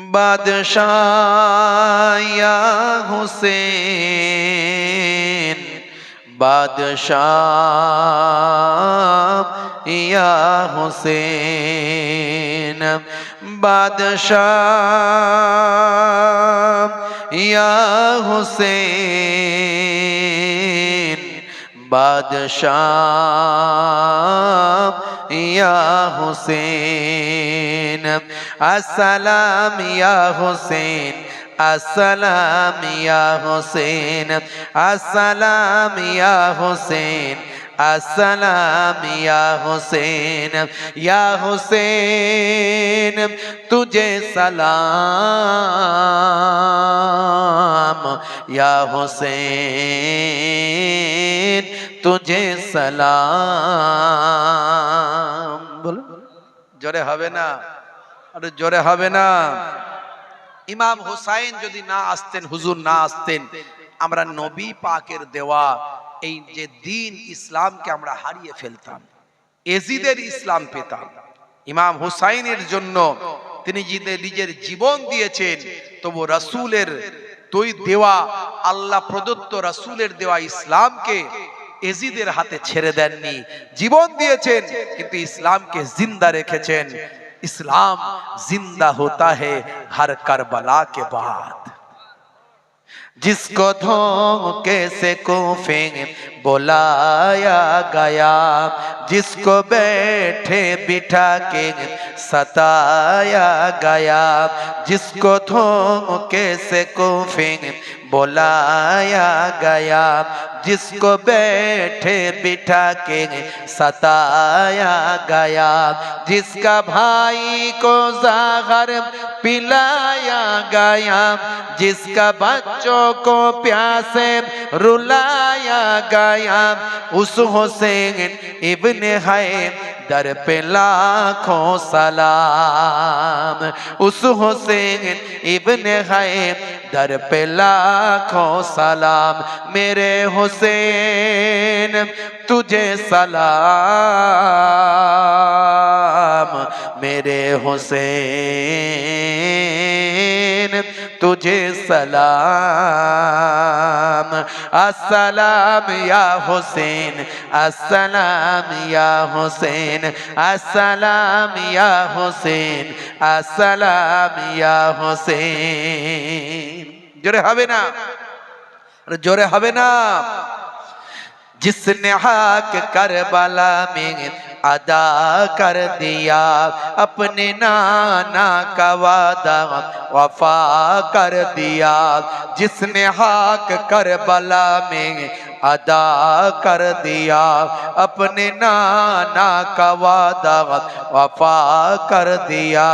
बादशाह या हुसैन, बादशाह या हुसैन, बादशाह या हुसैन, बादशाह या हुसैन। अस्सलाम या हुसैन, अस्सलाम या हुसैन, अस्सलाम या हुसैन, अस्सलाम या हुसैन। या हुसैन तुझे सलाम, या हुसैन तुझे सलाम। बोलो जोरे हबे ना, अरे जोरे हबे ना। ইমাম হুসাইন যদি না আসতেন, হুজুর না আসতেন, আমরা নবী পাকের দেওয়া এই যে দ্বীন ইসলামকে আমরা হারিয়ে ফেলতাম, এজিদের ইসলাম পেতাম। ইমাম হুসাইনের জন্য তিনি নিজের জীবন দিয়েছেন, তবু রাসূলের দেওয়া, আল্লাহ প্রদত্ত রাসূলের দেওয়া ইসলামকে এজিদের হাতে ছেড়ে দেননি, জীবন দিয়েছেন কিন্তু ইসলামকে জিন্দা রেখেছেন। इस्लाम जिंदा होता है हर करबला के बाद। जिसको धोखे से कूफे बुलाया गया, जिसको बैठे बिठा के सताया गया, जिसको धोखे से कूफे बुलाया गया, जिसको बैठे बिठा के सताया गया, जिसका भाई को ज़हर पिलाया गया, जिसका बच्चों को प्यासे रुलाया गया, उस हुसैन इब्ने हैदर पे लाखों सलाम, उस हुसैन इब्ने हैदर पे लाखों सलाम। मेरे हुसैन तुझे सलाम, मेरे हुसैन तुझे सलाम। अस्सलाम या हुसैन, अस्सलाम या हुसैन, अस्सलाम या हुसैन, अस्सलाम या हुसैन। जोरे हबे ना, जोरे हबे ना। जिसने हक करबला में अदा कर दिया, अपने नाना का वादा वफा कर दिया, जिसने हक करबला में अदा कर दिया, अपने नाना का वादा वफा कर दिया,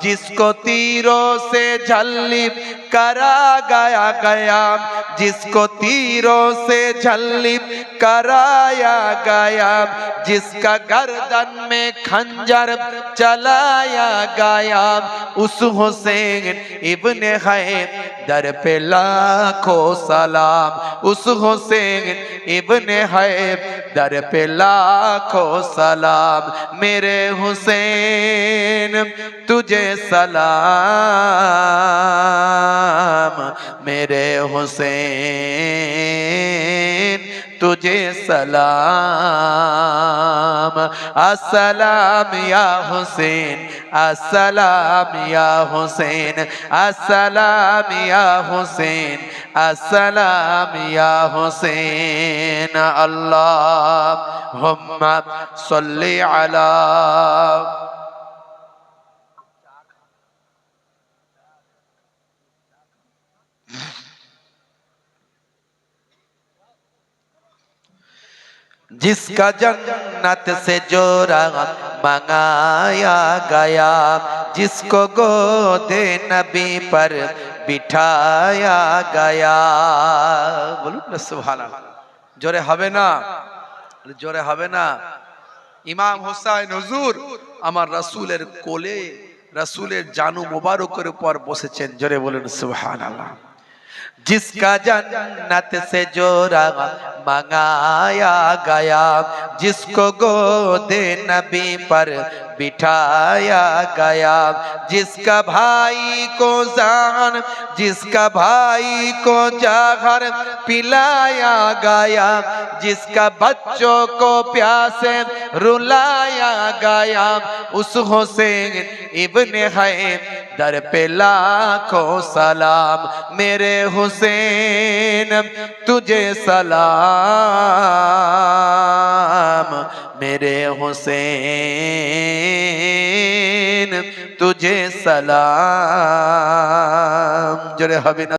जिसको तीरों से झल्ली करा गया, जिसको तीरों से झल्ली कराया गया, जिसका गर्दन में खंजर चलाया गया, उस हुसैन इब्ने हैदर पे लाखों सलाम, उस हुसैन इब्ने हैदर पे लाखों सलाम। मेरे हुसैन तुझे सलाम, मेरे हुसैन तुझे सलाम। अस्सलाम या हुसैन, अस्सलाम या हुसैन, अस्सलाम या हुसैन, अस्सलाम या हुसैन। अल्लाहुम्मा सल्ली अला। जिसका जन्नत से जोरा मंगाया गया, जिसको गोदे नबी पर बिठाया गया। बोलूं ना सुभान अल्लाह। जोरे हबे ना, जोरे हबे ना। इमाम हुसैन हुजूर আমার রাসূলের কোলে, রাসূলের জানু মোবারকের উপর বসেছেন। জোরে বলুন সুবহানাল্লাহ। जिसका जन्नत से जोरा मंगाया गया, जिसको गोदे नबी पर बिठाया गया। जिसका भाई को जान, जिसका भाई को जहर पिलाया गया, जिसका बच्चों को प्यासे रुलाया गया, उस हुसैन इब्ने हैदर पे लाखों सलाम। मेरे हुसैन तुझे सलाम, मेरे हुसैन तुझे सलाम। जरे हबीना